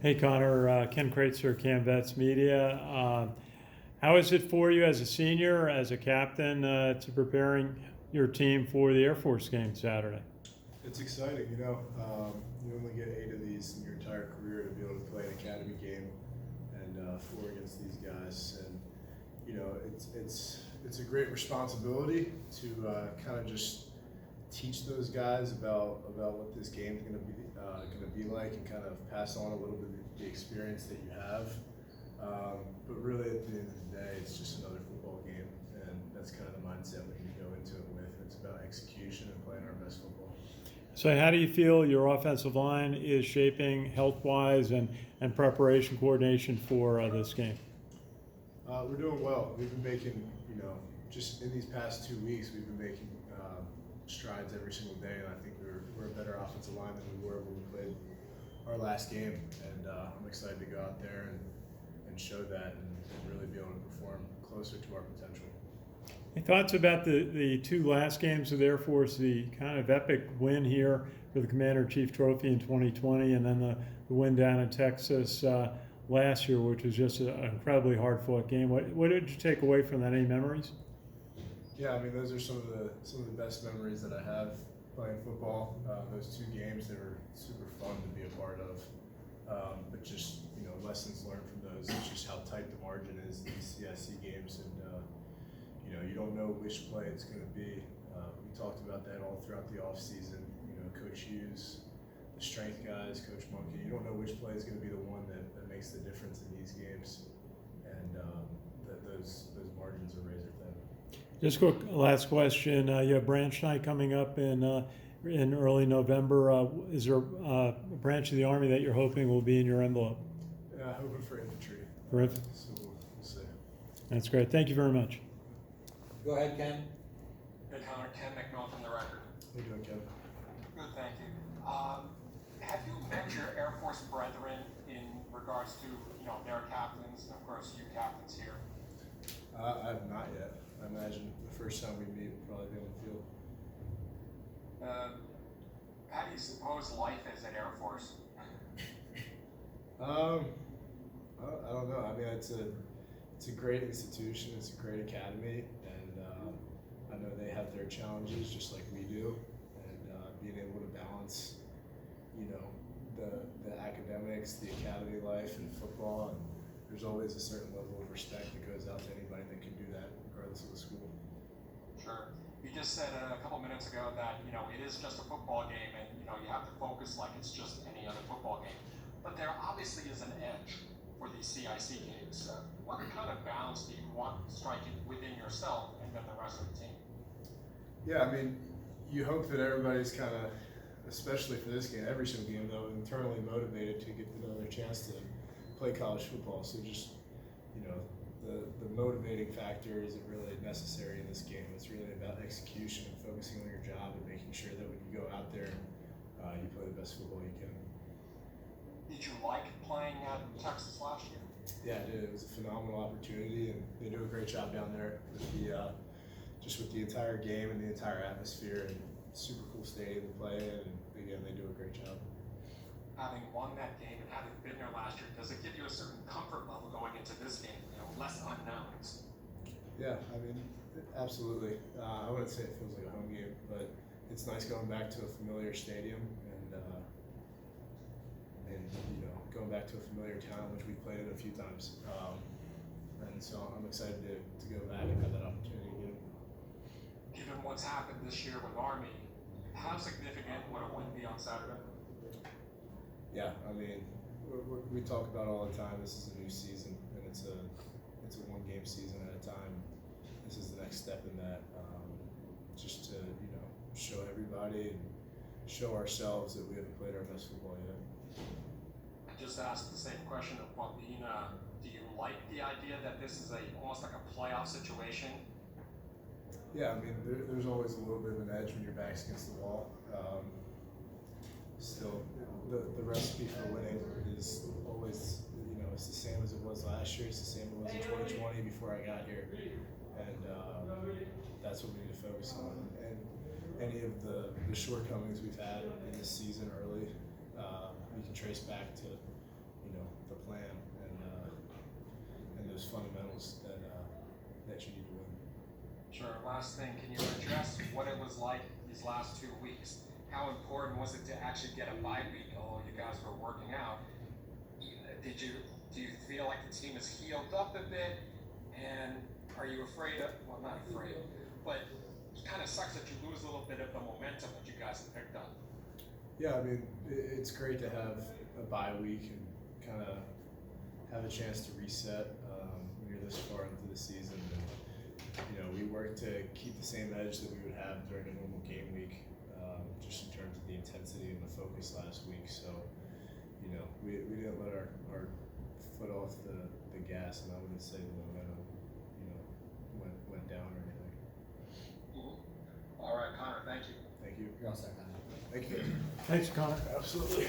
Hey Connor, Ken Kraetzer, CaMMVetsMedia. How is it for you as a senior, as a captain, to preparing your team for the Air Force game Saturday? It's exciting, you only get 8 of these in your entire career to be able to play an academy game and 4 against these guys, and it's a great responsibility to kind of just teach those guys about what this game is going to be like, and kind of pass on a little bit of the experience that you have. But really, at the end of the day, it's just another football game, and that's kind of the mindset we need to go into it with. It's about execution and playing our best football. So how do you feel your offensive line is shaping health-wise and preparation coordination for this game? We're doing well. We've been making, just in these past 2 weeks, we've been making strides every single day, and I think we're a better offensive line than we were when we played our last game. And I'm excited to go out there and show that and really be able to perform closer to our potential. Any thoughts about the 2 last games of the Air Force, the kind of epic win here for the Commander-in-Chief Trophy in 2020, and then the win down in Texas last year, which was just an incredibly hard-fought game? What did you take away from that? Any memories? Yeah, I mean, those are some of the best memories that I have playing football. Those 2 games, they were super fun to be a part of. But just, lessons learned from those. It's just how tight the margin is in these CIC games, and you don't know which play it's going to be. We talked about that all throughout the off season. Coach Hughes, the strength guys, Coach Monkey. You don't know which play is going to be the one that makes the difference in these games, and those margins are razor thin. Just quick last question. You have branch night coming up in early November. Is there a branch of the Army that you're hoping will be in your envelope? Hoping for infantry. So we'll see. That's great. Thank you very much. Go ahead, Ken. Hey, Connor. Ken McMillan from The Record. How you doing, Kevin? Good, thank you. Have you met your Air Force brethren in regards to, their captains, and of course you captains here? I have not yet. I imagine the first time we meet will probably be on the field. How do you suppose life is at Air Force? I don't know. I mean, it's a great institution. It's a great academy, and I know they have their challenges just like we do. And being able to balance, the academics, the academy life, and football, and there's always a certain level of respect that goes out to anybody that can do that, regardless of the school. Sure. You just said a couple minutes ago that, it is just a football game, and, you have to focus like it's just any other football game. But there obviously is an edge for these CIC games. What kind of balance do you want striking within yourself and then the rest of the team? Yeah, I mean, you hope that everybody's kind of, especially for this game, every single game though, internally motivated to get another chance to play college football. So just, the motivating factor isn't really necessary in this game. It's really about execution and focusing on your job and making sure that when you go out there, you play the best football you can. Did you like playing at Texas last year? Yeah, I did. It was a phenomenal opportunity, and they do a great job down there with with the entire game and the entire atmosphere, and super cool stadium to play in. And again, they do a great job. Having won that game and having been there last year, does it give you a certain comfort level going into this game? Less unknowns. Yeah, I mean, absolutely. I wouldn't say it feels like a home game, but it's nice going back to a familiar stadium and going back to a familiar town, which we played in a few times. And so I'm excited to go back and have that opportunity again. Given what's happened this year with Army, how significant would a win be on Saturday? Yeah, I mean, we talk about it all the time. This is a new season, and it's a one-game season at a time. This is the next step in that, just to show everybody and show ourselves that we haven't played our best football yet. I just asked the same question of Bambina. Do you like the idea that this is almost like a playoff situation? Yeah, I mean, there's always a little bit of an edge when your back's against the wall. Still, the recipe for winning is always, it's the same as it was last year. It's the same as it was in 2020 before I got here, and that's what we need to focus on. And any of the shortcomings we've had in this season early, we can trace back to you know, the plan and those fundamentals that you need to win. Sure. Last thing, can you address what it was like these last 2 weeks? How important was it to actually get a bye week? Although you guys were working out, do you feel like the team is healed up a bit? And are you afraid of? Well, not afraid, but it kind of sucks that you lose a little bit of the momentum that you guys have picked up. Yeah, I mean, it's great to have a bye week and kind of have a chance to reset when you're this far into the season. And, you know, we work to keep the same edge that we would have during a normal game week, just in terms of the intensity and the focus last week. So, you know, we didn't let our foot off the gas, and I wouldn't say the momentum, you know, went down or anything. All right, Connor, thank you. Thank you. You're all set, Connor. Thank you. Thanks, Connor. Absolutely.